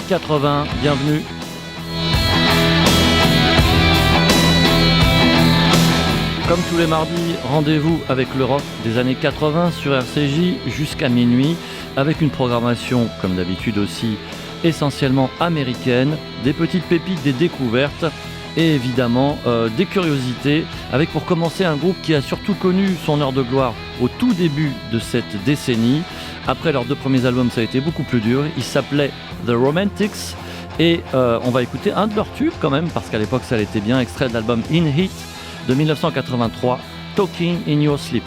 Top 80, bienvenue. Comme tous les mardis, rendez-vous avec le rock des années 80 sur RCJ jusqu'à minuit, avec une programmation, comme d'habitude aussi, essentiellement américaine, des petites pépites, des découvertes et évidemment des curiosités, avec pour commencer un groupe qui a surtout connu son heure de gloire au tout début de cette décennie. Après leurs 2 premiers albums, ça a été beaucoup plus dur. Ils s'appelaient The Romantics et on va écouter un de leurs tubes quand même, parce qu'à l'époque ça l'était bien, extrait de l'album In Heat de 1983, Talking in Your Sleep.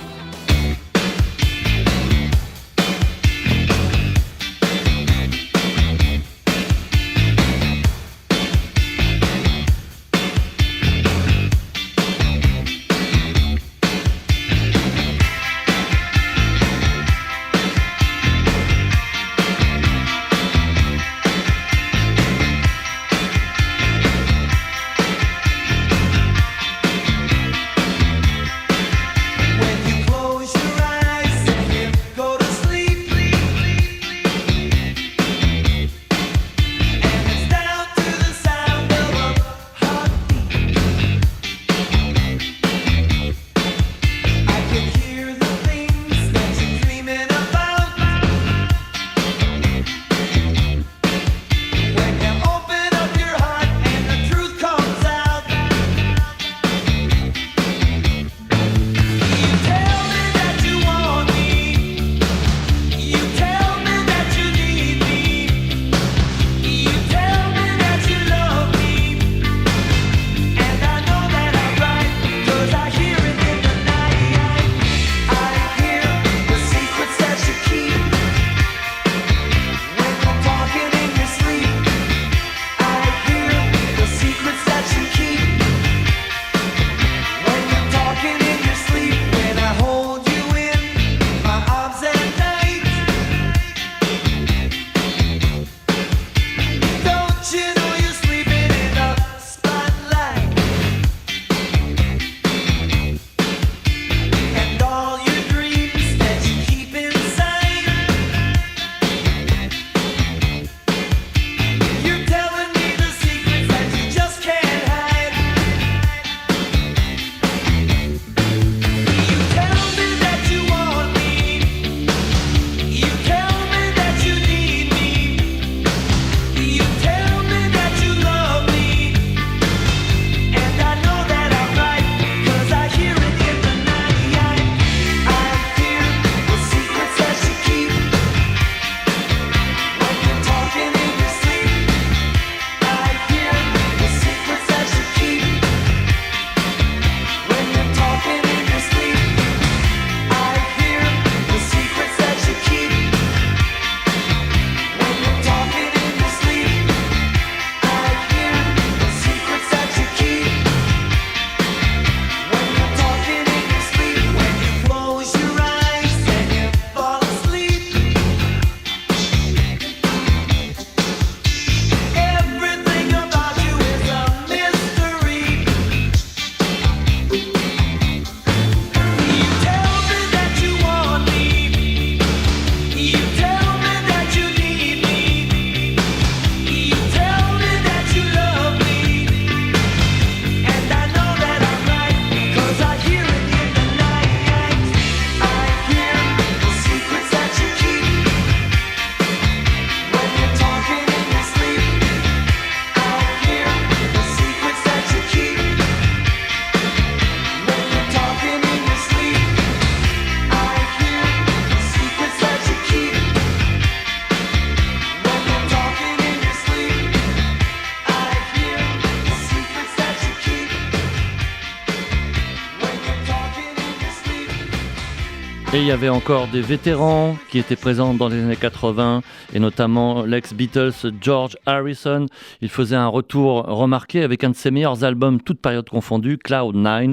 Et il y avait encore des vétérans qui étaient présents dans les années 80, et notamment l'ex-Beatles George Harrison. Il faisait un retour remarqué avec un de ses meilleurs albums, toutes périodes confondues, Cloud 9.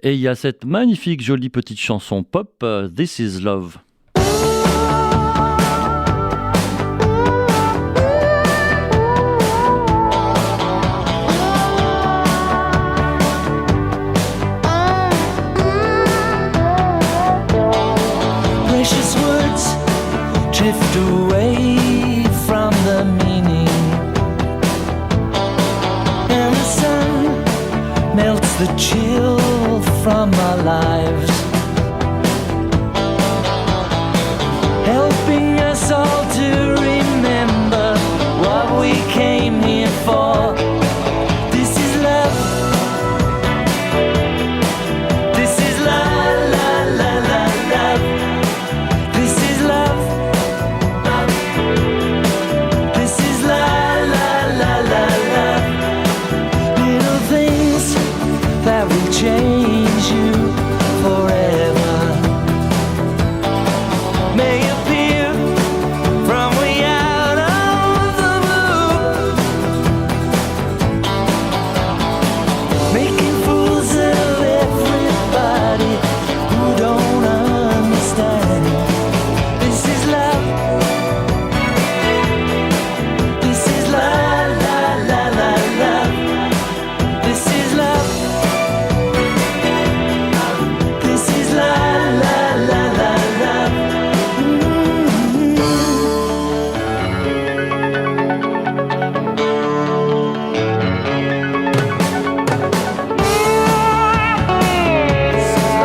Et il y a cette magnifique, jolie petite chanson pop, This Is Love. Drift away from the meaning melts the chill from our lives, helping us all to remember what we came here for. This is love. This is la la la la love. This is love. This is la la la la love. Little things that will change you forever may appear from way out of the blue, making fools of everybody who don't understand. This is love. This is la la la la love. This is love. This is la la la la love. This is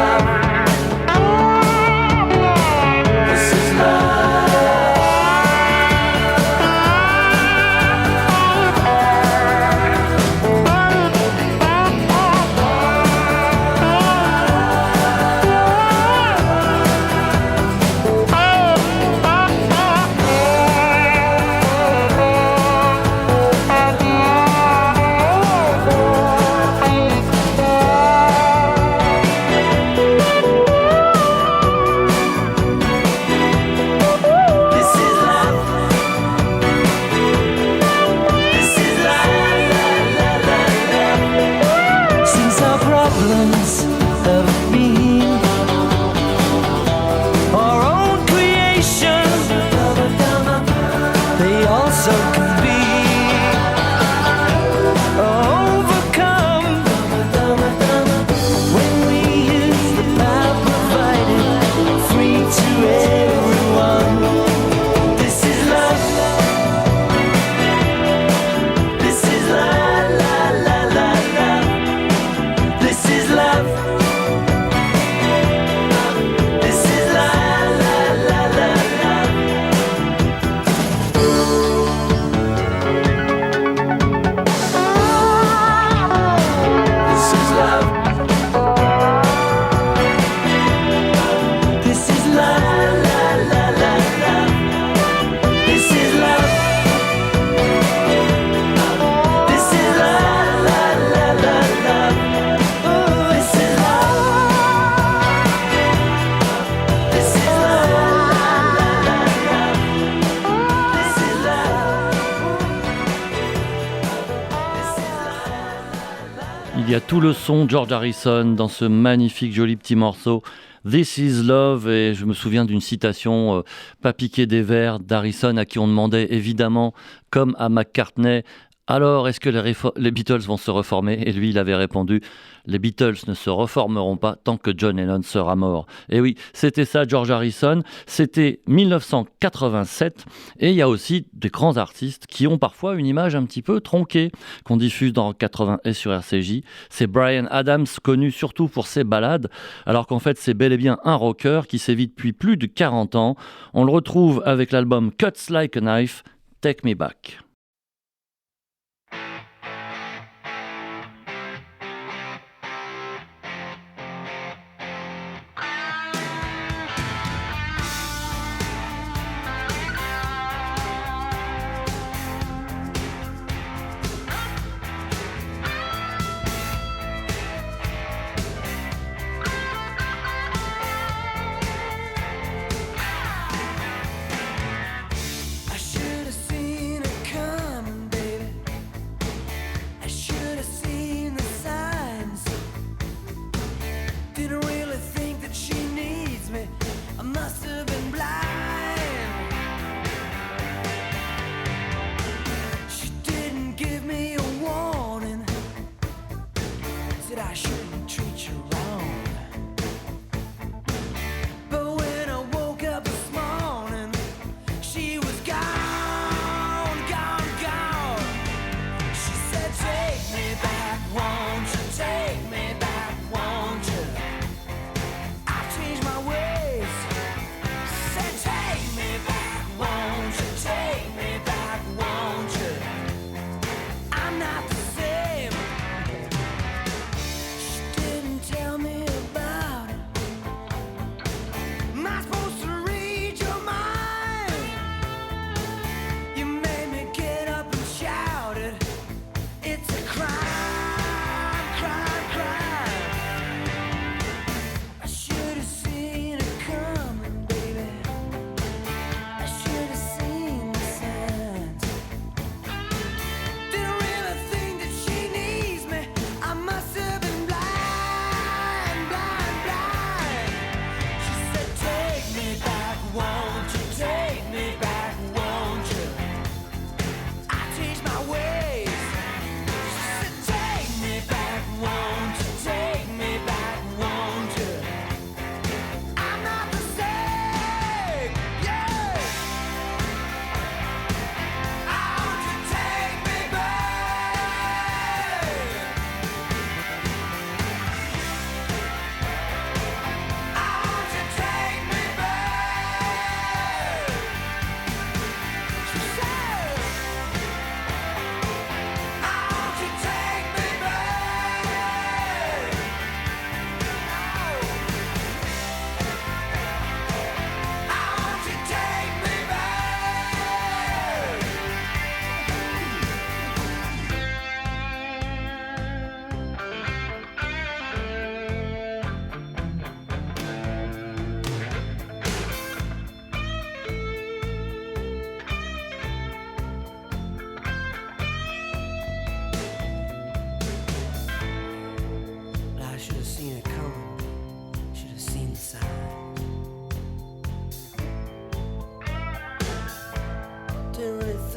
love. This is since our problems have been our own creation, they also can be overcome when we use the power provided free to everyone. This is love. This is la la la la love. This is love. This is la la la la love. This is love. This is la la la la love. This is love. This is la la la la love. This is love. This is la la la la love. This is love. This is Il y a tout le son de George Harrison dans ce magnifique joli petit morceau This is Love, et je me souviens d'une citation pas piquée des vers d'Harrison à qui on demandait évidemment, comme à McCartney, alors est-ce que les Beatles vont se reformer? Et lui il avait répondu, les Beatles ne se reformeront pas tant que John Lennon sera mort. Et oui, c'était ça George Harrison, c'était 1987, et il y a aussi des grands artistes qui ont parfois une image un petit peu tronquée, qu'on diffuse dans 80 et sur RCJ. C'est Bryan Adams, connu surtout pour ses ballades, alors qu'en fait c'est bel et bien un rocker qui sévit depuis plus de 40 ans. On le retrouve avec l'album Cuts Like a Knife, Take Me Back. I should have seen it coming, baby. I should have seen the signs. Didn't really think that she needs me. I must have been blind. She didn't give me a warning. Said I shouldn't treat you wrong. But when I woke up this morning, she was gone, gone, gone. She said, take me back, won't you take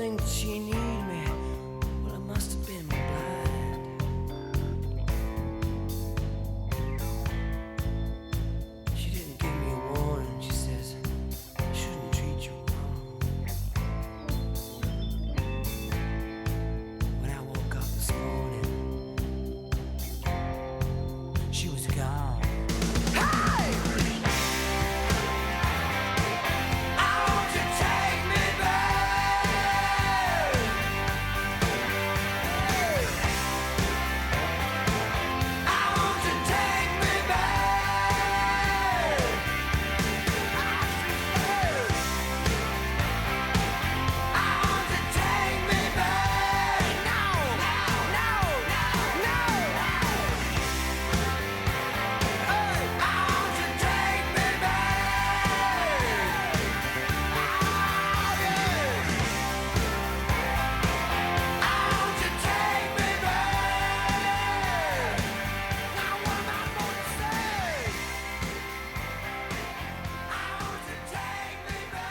think that she needed me. Well, I must have been blind. She didn't give me a warning. She says, I shouldn't treat you wrong. When I woke up this morning, she was gone. Hey! I want you to take me back. I want you to take me back. I want you to take me back. No, no, no, no. I want you to take me back. I want you to take me back. Now what am I going to say? I want you to take me back.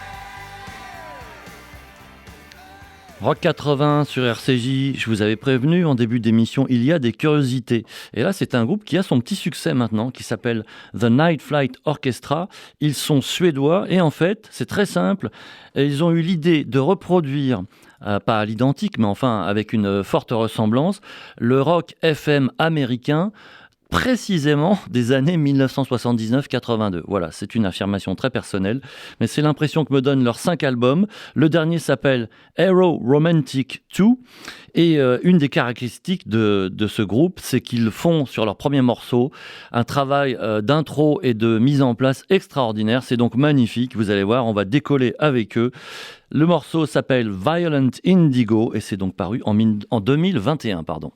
Rock 80 sur RCJ, je vous avais prévenu en début d'émission, il y a des curiosités. Et là, c'est un groupe qui a son petit succès maintenant, qui s'appelle The Night Flight Orchestra. Ils sont suédois et en fait, c'est très simple. Ils ont eu l'idée de reproduire, pas à l'identique, mais enfin avec une forte ressemblance, le rock FM américain, précisément des années 1979-82. Voilà, c'est une affirmation très personnelle, mais c'est l'impression que me donnent leurs 5 albums. Le dernier s'appelle Aero Romantic 2, et une des caractéristiques de ce groupe, c'est qu'ils font sur leur premier morceau un travail d'intro et de mise en place extraordinaire. C'est donc magnifique, vous allez voir, on va décoller avec eux. Le morceau s'appelle Violent Indigo, et c'est donc paru en 2021, pardon.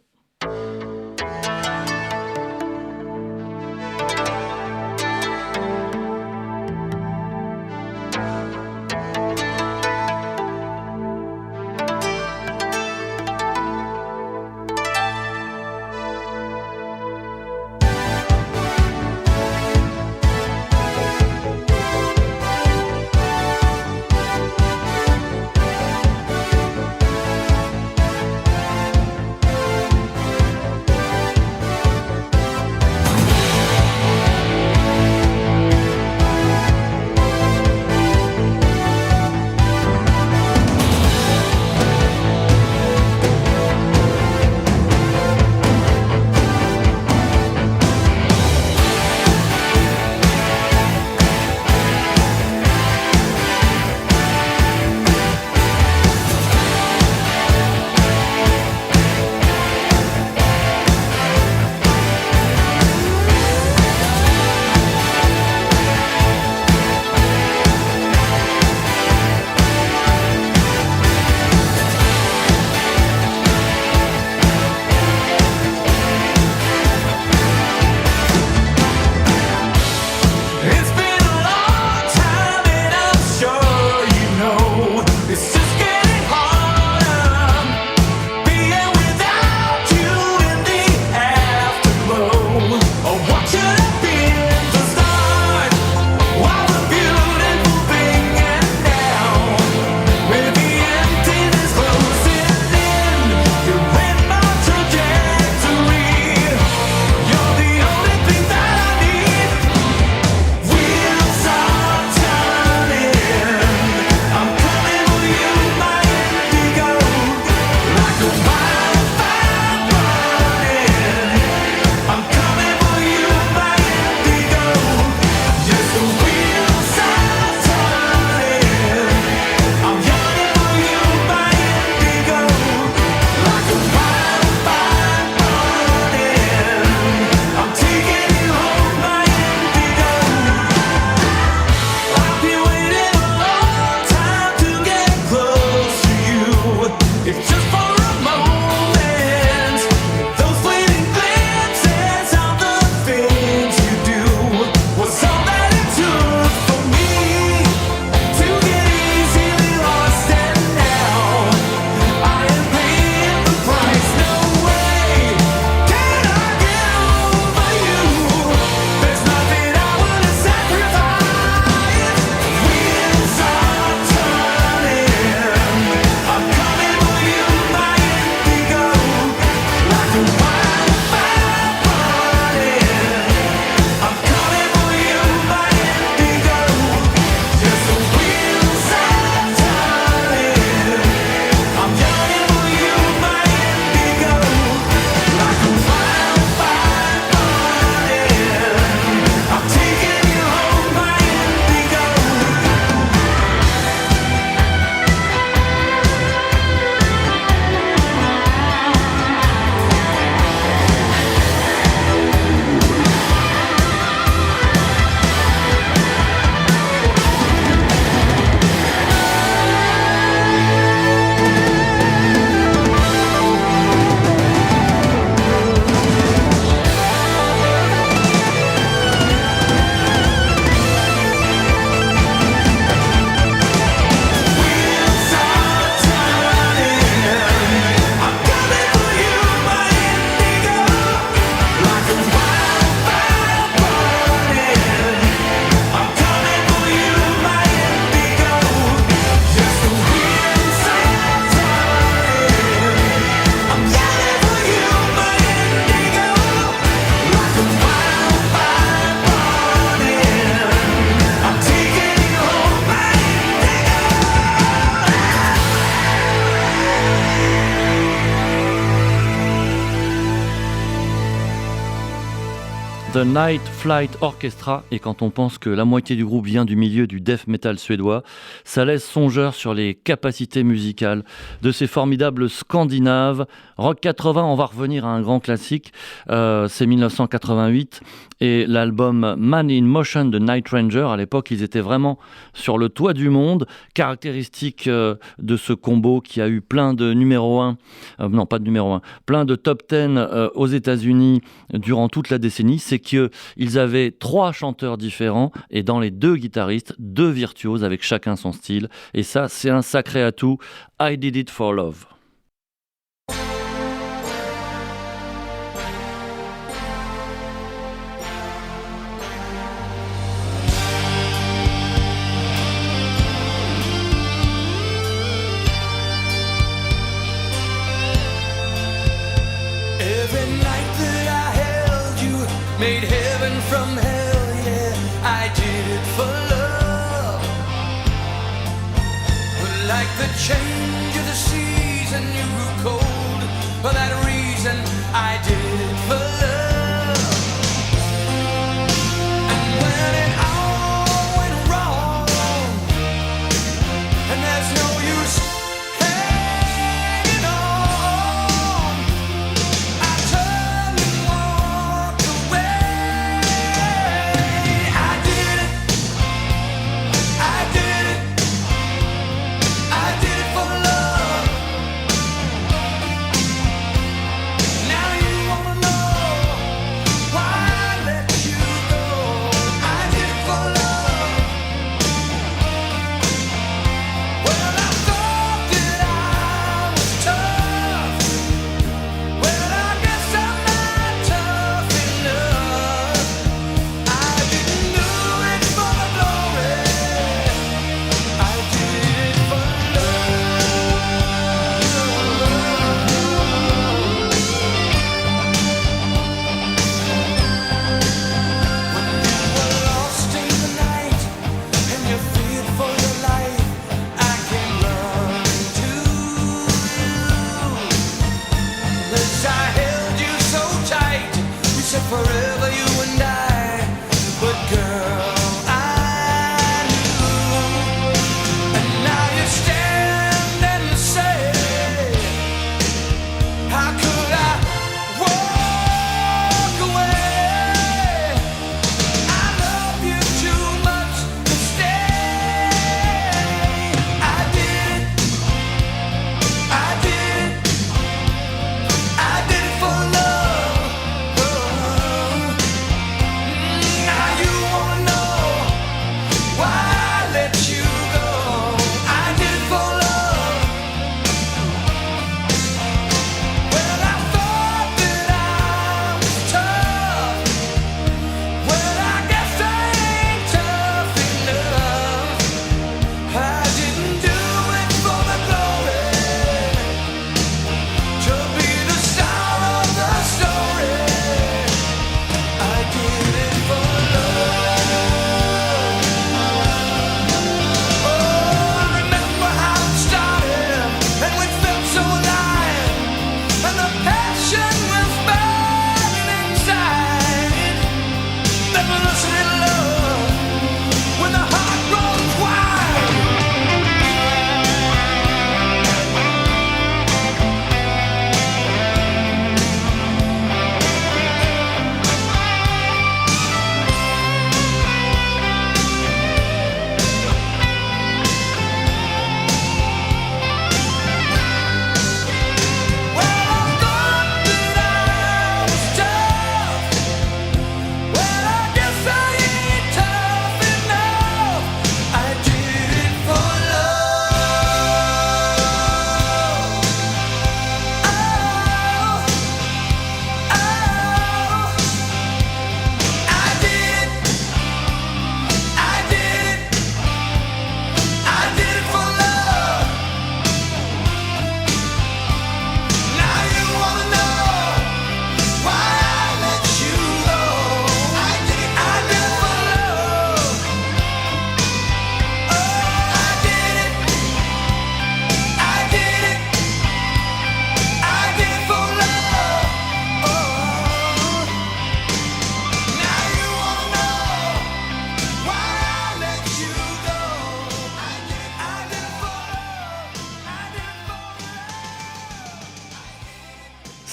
The Night Flight Orchestra, et quand on pense que la moitié du groupe vient du milieu du death metal suédois, ça laisse songeur sur les capacités musicales de ces formidables Scandinaves. Rock 80, on va revenir à un grand classique, c'est 1988, et l'album Man in Motion de Night Ranger. À l'époque, ils étaient vraiment sur le toit du monde. Caractéristique de ce combo qui a eu plein de numéro 1, non pas de numéro 1, plein de top 10 aux États-Unis durant toute la décennie, c'est qu'ils avaient 3 chanteurs différents et dans les 2 guitaristes, 2 virtuoses avec chacun son style. Et ça, c'est un sacré atout. I Did It For Love. Every night that I held you made heaven from hell, yeah, I did it for love. But like the change of the season, you grew cold. For that reason, I did it for love. And when it all went wrong, and there's no use hanging on, I turned and walked away. I did it, I did it, I did it for love. Now you wanna know why I let you go. I did it for love. Well, I thought that I was tough. Well, I guess I'm not tough enough. I didn't do it for the glory. I did it for love. When you were lost in the night and you feared for your life, I came running to you. As I held you so tight, we said forever you and I. But girl, I knew. And now you stand and say, how could I walk away? I love you too much to stay. I did it, I did it, I did it for love.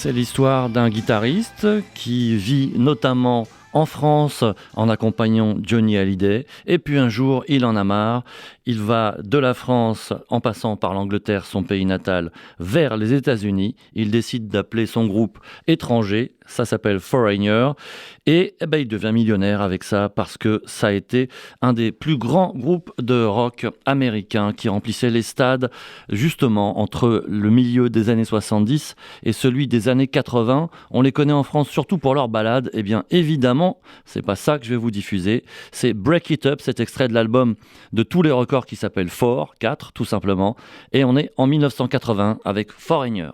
C'est l'histoire d'un guitariste qui vit notamment en France en accompagnant Johnny Hallyday. Et puis un jour, il en a marre. Il va de la France, en passant par l'Angleterre, son pays natal, vers les États-Unis. Il décide d'appeler son groupe étranger. Ça s'appelle Foreigner. Et il devient millionnaire avec ça parce que ça a été un des plus grands groupes de rock américains qui remplissait les stades justement entre le milieu des années 70 et celui des années 80. On les connaît en France surtout pour leurs ballades. Eh bien évidemment, c'est pas ça que je vais vous diffuser. C'est Break It Up, cet extrait de l'album de tous les records qui s'appelle 4 tout simplement. Et on est en 1980 avec Foreigner.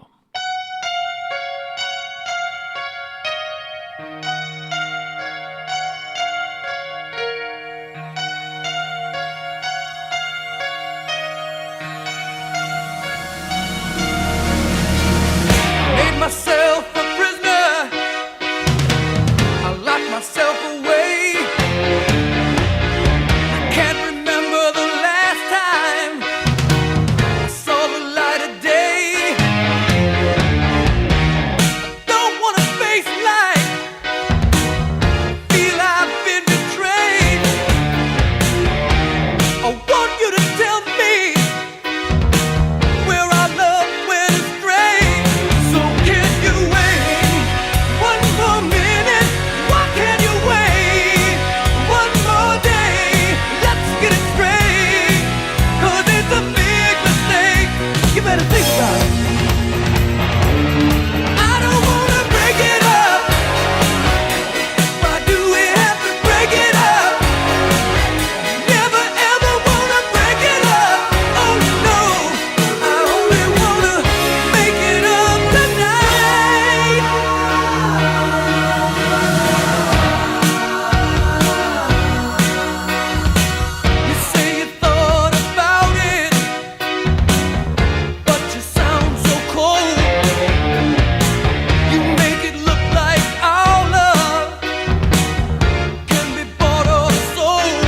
Made myself a prisoner. I locked myself away. I can't remember the last time I saw the light of day. I don't wanna face life, feel I've been betrayed. I want you to tell me where our love went astray. So can you wait one more minute? Why can't you wait one more day? Let's get it straight, 'cause it's a big mistake. You better think about it. I don't wanna break it up. Why do we have to break it up? Never ever wanna break it up. Oh no, I only wanna make it up tonight. You say you thought about it, but you sound so cold. You make it look like our love can be bought or sold.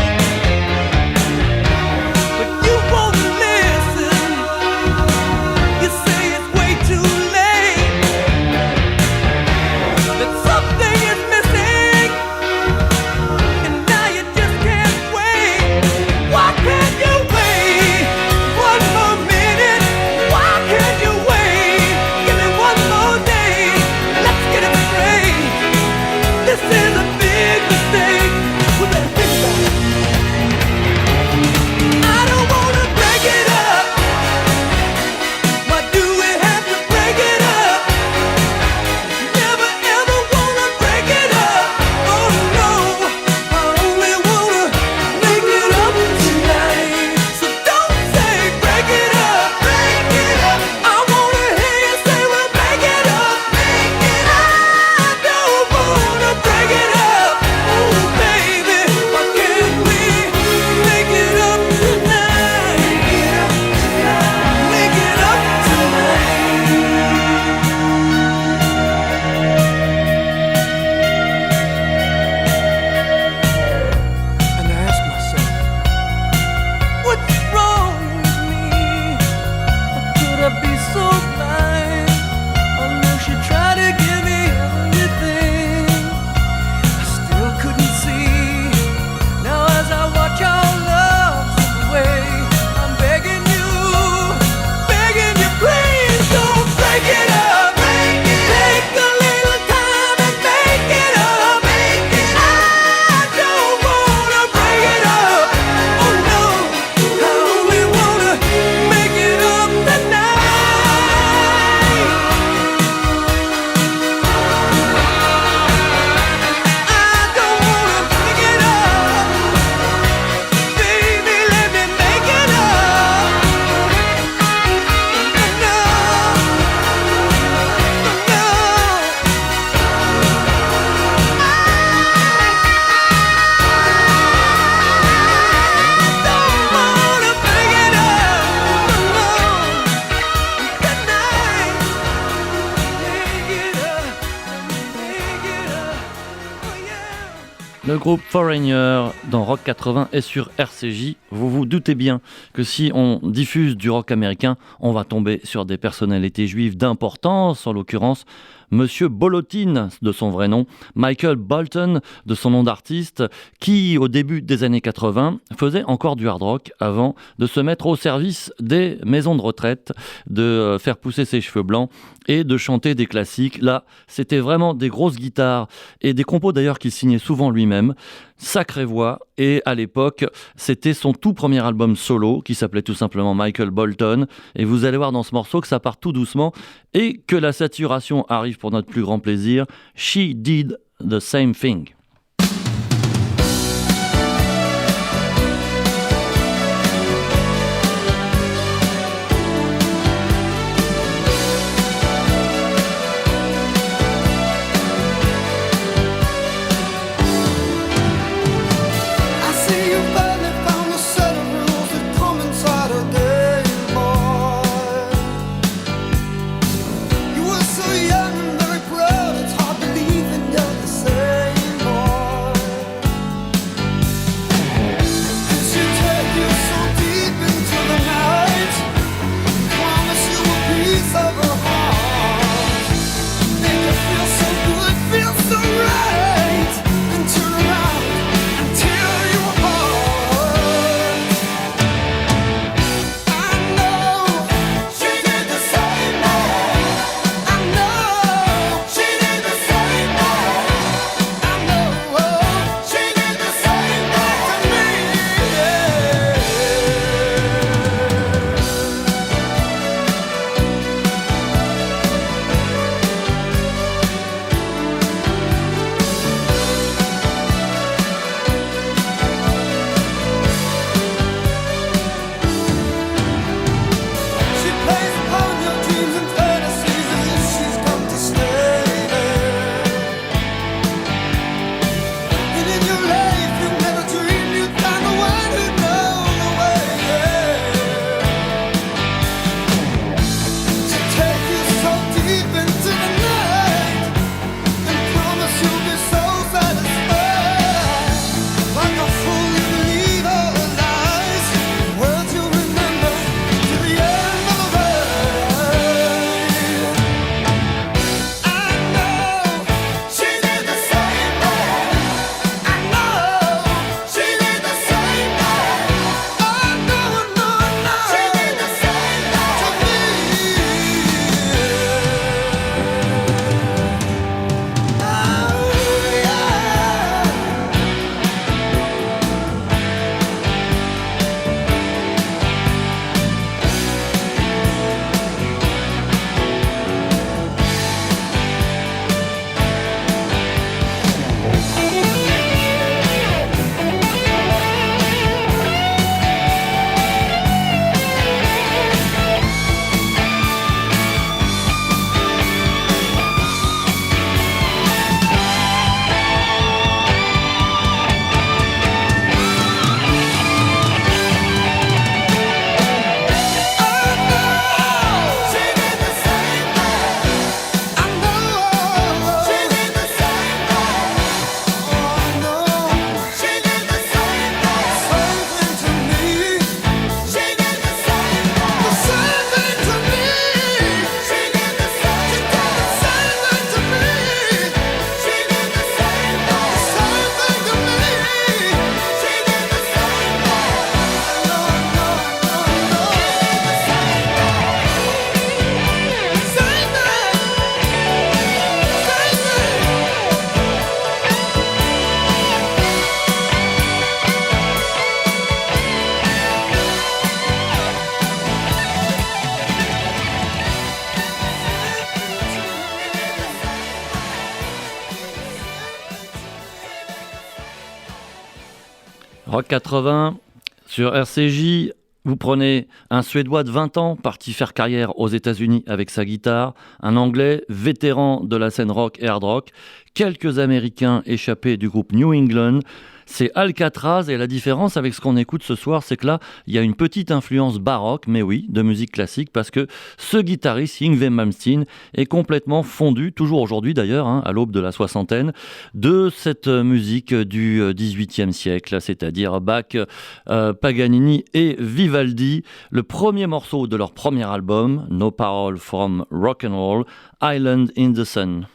But you won't listen. You say it's way too late, that something is missing, and now you just can't wait. Why can't you wait one more minute? Why can't you wait? Give me one more day. Let's get it straight. This is a big mistake. We better think about it. I don't wanna break it up. Why do we have to break it up? Never ever wanna break it up. Oh no, I only wanna make it up tonight. So don't say break it up, break it up. I wanna hear you say we'll break it up, break it up. I don't wanna break it up. Oh baby, why can't we make it up tonight? Make it up tonight. And I ask myself, what's wrong with me? How could I be so blind? I know she tried to give me everything, I still couldn't see. Now as I watch our love slip away, I'm begging you, please don't break it up. Take a little time and make it up. I don't wanna break it up. Oh no, I only wanna make it up tonight. I don't wanna break it up. Baby, let me make it up. No, don't wanna break it up. Tonight, make it up, make it up. Oh yeah. Le groupe Foreigner dans Rock 80 est sur RCJ. Vous vous doutez bien que si on diffuse du rock américain, on va tomber sur des personnalités juives d'importance, en l'occurrence Monsieur Bolotine de son vrai nom, Michael Bolton de son nom d'artiste, qui au début des années 80 faisait encore du hard rock avant de se mettre au service des maisons de retraite, de faire pousser ses cheveux blancs et de chanter des classiques. Là, c'était vraiment des grosses guitares et des compos d'ailleurs qu'il signait souvent lui-même. Sacrée voix, et à l'époque, c'était son tout premier album solo qui s'appelait tout simplement Michael Bolton, et vous allez voir dans ce morceau que ça part tout doucement et que la saturation arrive pour notre plus grand plaisir. She did the same thing. Rock 80 sur RCJ. Vous prenez un Suédois de 20 ans, parti faire carrière aux États-Unis avec sa guitare, un Anglais vétéran de la scène rock et hard rock, quelques Américains échappés du groupe New England. C'est Alcatraz, et la différence avec ce qu'on écoute ce soir, c'est que là, il y a une petite influence baroque, mais oui, de musique classique, parce que ce guitariste, Yngwie Malmsteen, est complètement fondu, toujours aujourd'hui d'ailleurs, à l'aube de la soixantaine, de cette musique du XVIIIe siècle, c'est-à-dire Bach, Paganini et Vivaldi. Le premier morceau de leur premier album, No Parole from Rock'n'Roll, Island in the Sun.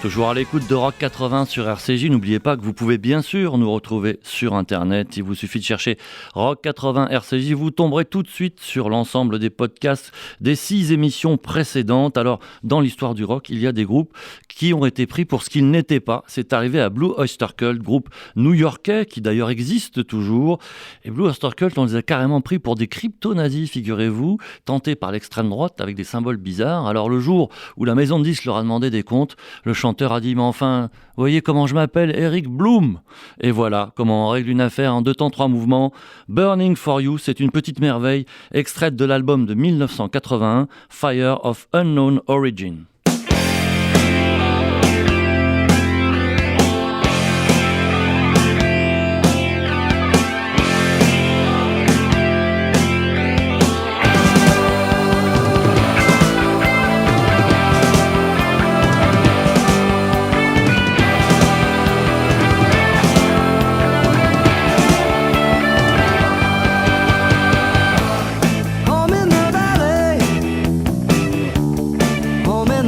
Toujours à l'écoute de Rock 80 sur RCJ. N'oubliez pas que vous pouvez bien sûr nous retrouver sur Internet. Il vous suffit de chercher Rock 80 RCJ. Vous tomberez tout de suite sur l'ensemble des podcasts des 6 émissions précédentes. Alors, dans l'histoire du rock, il y a des groupes qui ont été pris pour ce qu'ils n'étaient pas. C'est arrivé à Blue Oyster Cult, groupe new-yorkais qui d'ailleurs existe toujours. Et Blue Oyster Cult, on les a carrément pris pour des crypto-nazis, figurez-vous, tentés par l'extrême droite avec des symboles bizarres. Alors, le jour où la maison de disques leur a demandé des comptes, le chanteur chanteur a dit « Mais enfin, voyez comment je m'appelle, Eric Bloom !» Et voilà comment on règle une affaire en 2 temps 3 mouvements. Burning for You, c'est une petite merveille, extraite de l'album de 1981, Fire of Unknown Origin. Home in the valley, home in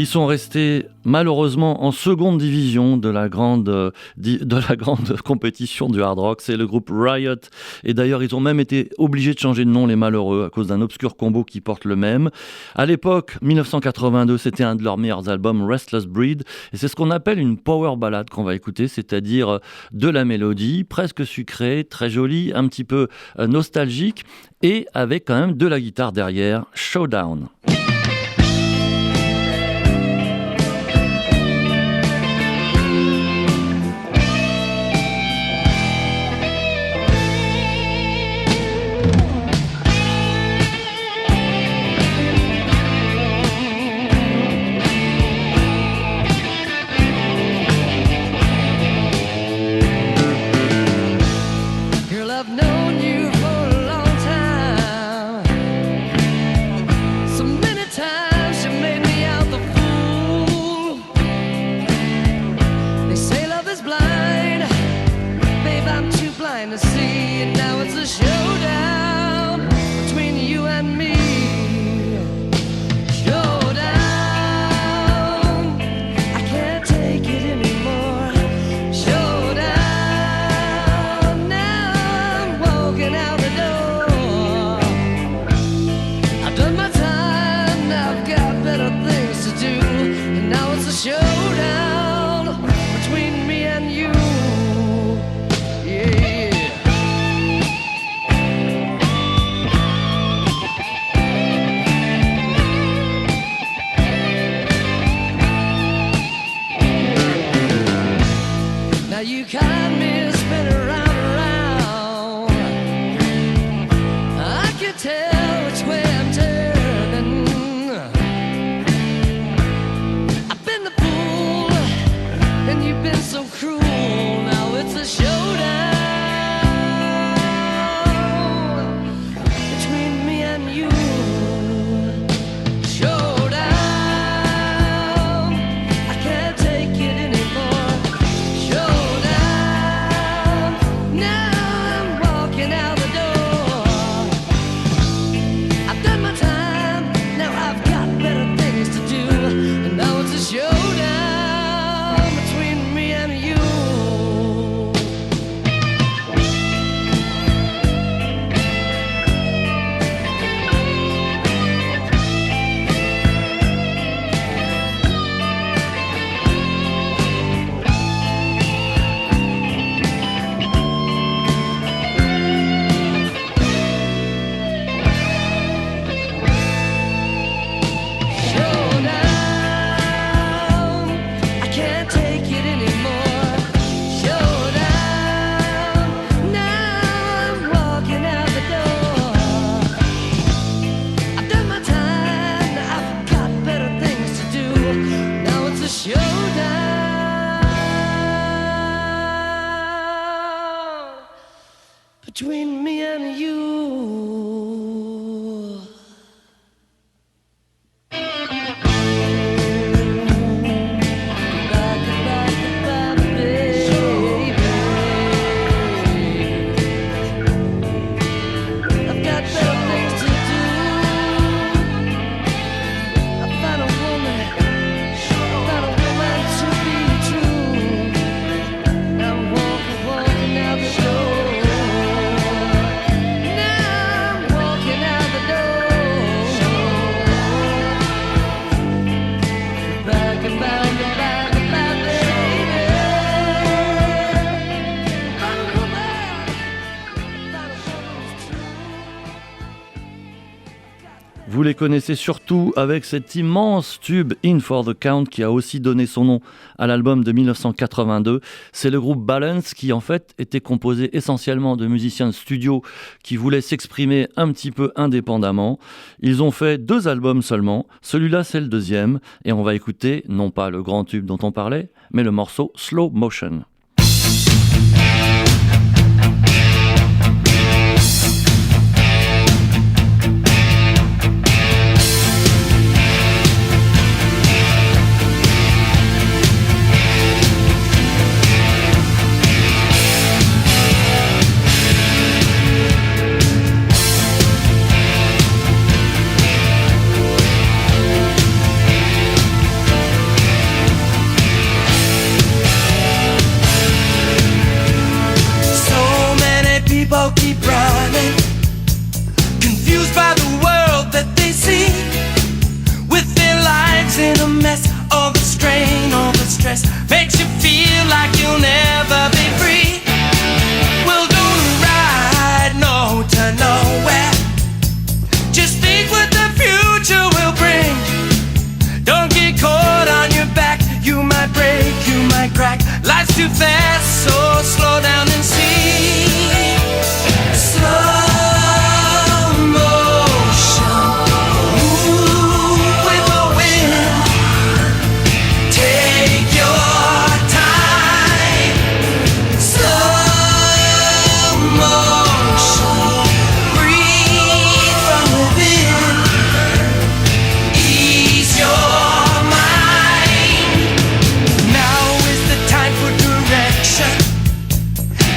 Ils sont restés malheureusement en seconde division de la grande compétition du hard rock. C'est le groupe Riot. Et d'ailleurs, ils ont même été obligés de changer de nom, les malheureux, à cause d'un obscur combo qui porte le même. À l'époque, 1982, c'était un de leurs meilleurs albums, Restless Breed. Et c'est ce qu'on appelle une power ballad qu'on va écouter, c'est-à-dire de la mélodie, presque sucrée, très jolie, un petit peu nostalgique, et avec quand même de la guitare derrière. Showdown. Between me and you. Vous les connaissez surtout avec cet immense tube In for the Count qui a aussi donné son nom à l'album de 1982. C'est le groupe Balance qui en fait était composé essentiellement de musiciens de studio qui voulaient s'exprimer un petit peu indépendamment. Ils ont fait 2 albums seulement, celui-là c'est le deuxième et on va écouter non pas le grand tube dont on parlait, mais le morceau Slow Motion.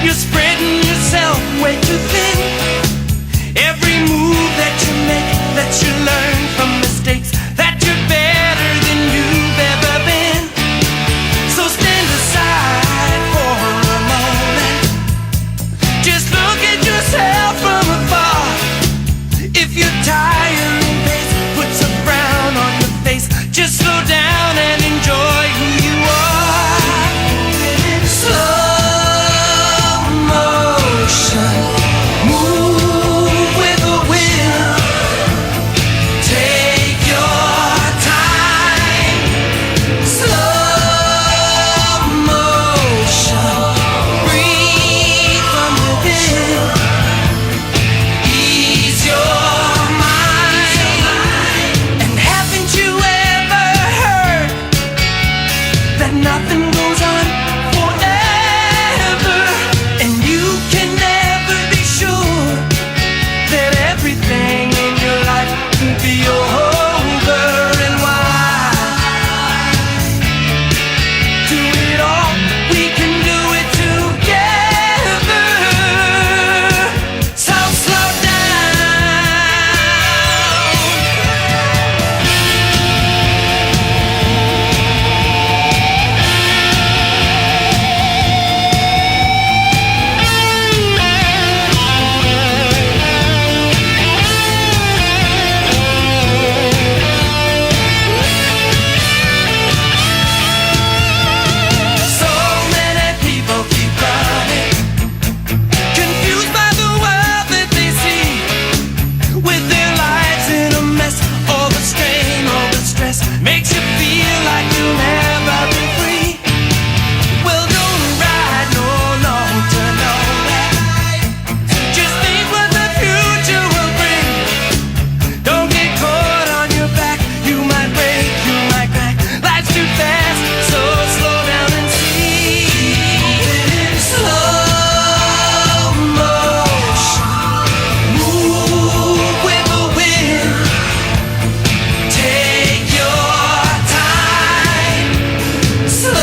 You're spreading yourself way too thin. Every move that you make, that you learn from mistakes, that you're better than you've ever been. So stand aside for a moment. Just look at yourself from afar. If you're tired and pace puts a frown on your face, just slow down and enjoy who you are. Slow motion, move with the wind. Take your time. Slow motion, breathe from within. Ease your mind. And haven't you ever heard that nothing goes on forever, and you can never be sure that everything in your life will be over? And why do it all? We can do it together. So slow down. So many people keep running, confused by the world that they see, with their lives in a mess. All the strain, all the stress makes you feel like you'll never be free. Well, don't ride no long to know that. Just think what the future will bring. Don't get caught on your back. You might break, you might crack. Life's too fast, so slow down and see. Slow motion, move with the wind. Take your time. Slow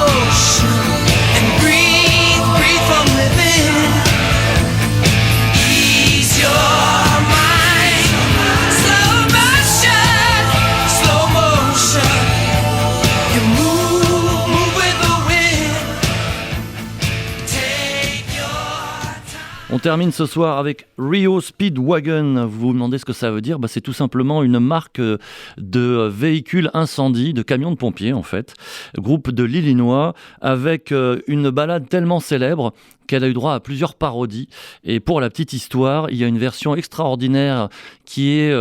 motion, and breathe from within. Ease your mind. Slow motion, you move with the wind. Take your time. On termine ce soir avec Rio Speedwagon. Vous vous demandez ce que ça veut dire ? C'est tout simplement une marque de véhicules incendie, de camions de pompiers en fait, groupe de l'Illinois, avec une balade tellement célèbre qu'elle a eu droit à plusieurs parodies. Et pour la petite histoire, il y a une version extraordinaire qui est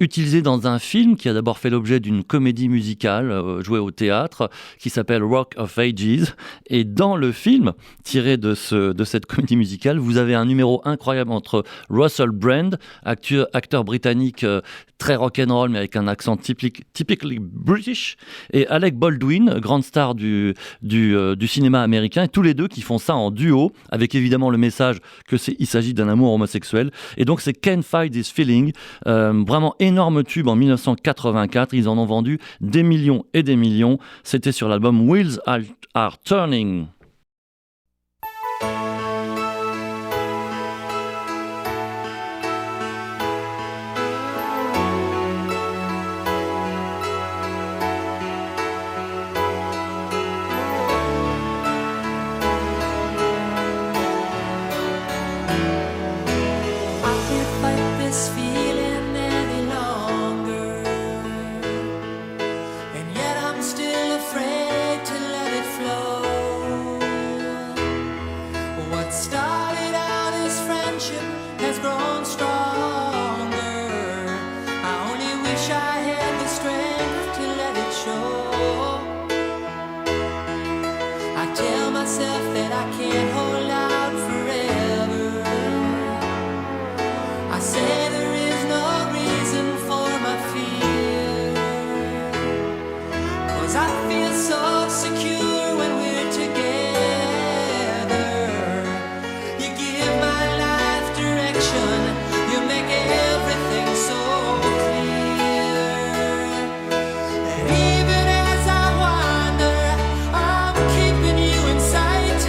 utilisée dans un film qui a d'abord fait l'objet d'une comédie musicale jouée au théâtre, qui s'appelle Rock of Ages. Et dans le film, tiré de cette comédie musicale, vous avez un numéro incroyable entre Russell Brand, acteur britannique très rock'n'roll mais avec un accent typically British, et Alec Baldwin, grande star du cinéma américain, et tous les deux qui font ça en duo, avec évidemment le message il s'agit d'un amour homosexuel. Et donc c'est Can't Fight This Feeling, vraiment énorme tube en 1984, ils en ont vendu des millions et des millions. C'était sur l'album Wheels Are Turning. I can't fight this feeling any longer, and yet I'm still afraid to let it flow. What started out as friendship has grown stronger. I only wish I had the strength to let it show. I tell myself that I can't hold out forever. I say there is no reason for my fear, 'cause I feel so secure when we're together. You give my life direction, you make everything so clear. And even as I wander, I'm keeping you in sight.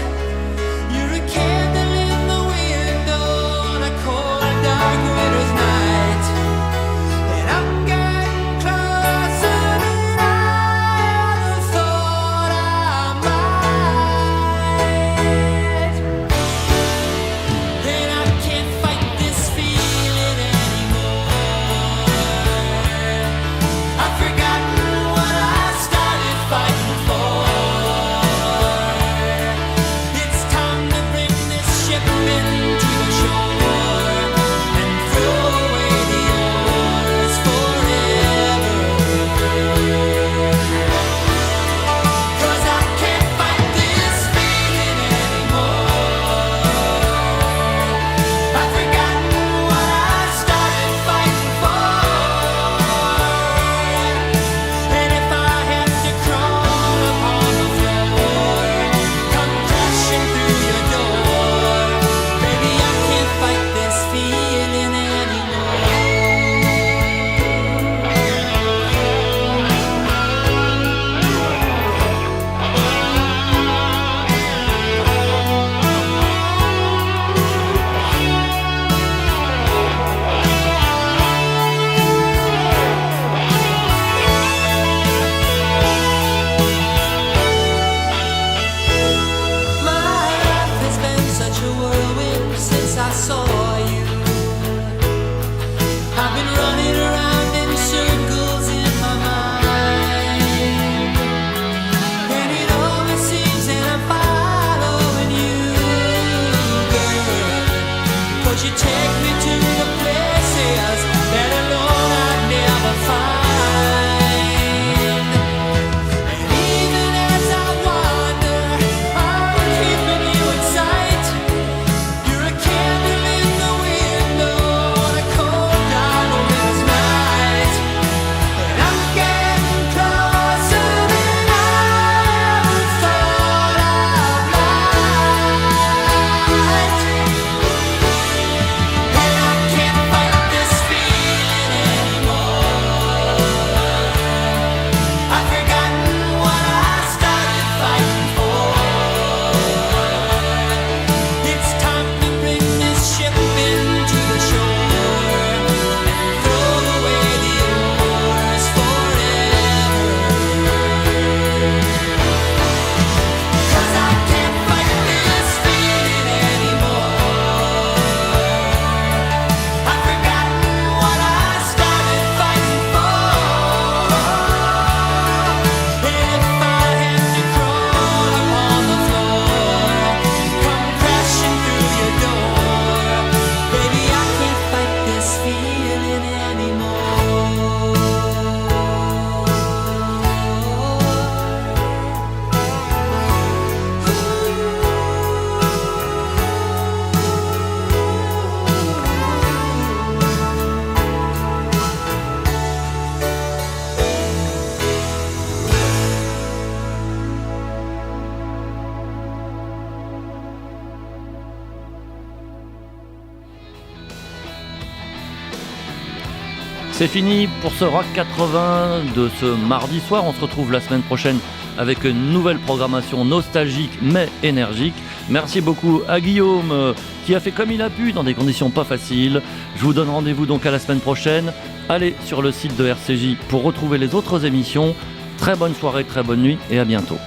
C'est fini pour ce Rock 80 de ce mardi soir. On se retrouve la semaine prochaine avec une nouvelle programmation nostalgique mais énergique. Merci beaucoup à Guillaume qui a fait comme il a pu dans des conditions pas faciles. Je vous donne rendez-vous donc à la semaine prochaine. Allez sur le site de RCJ pour retrouver les autres émissions. Très bonne soirée, très bonne nuit et à bientôt.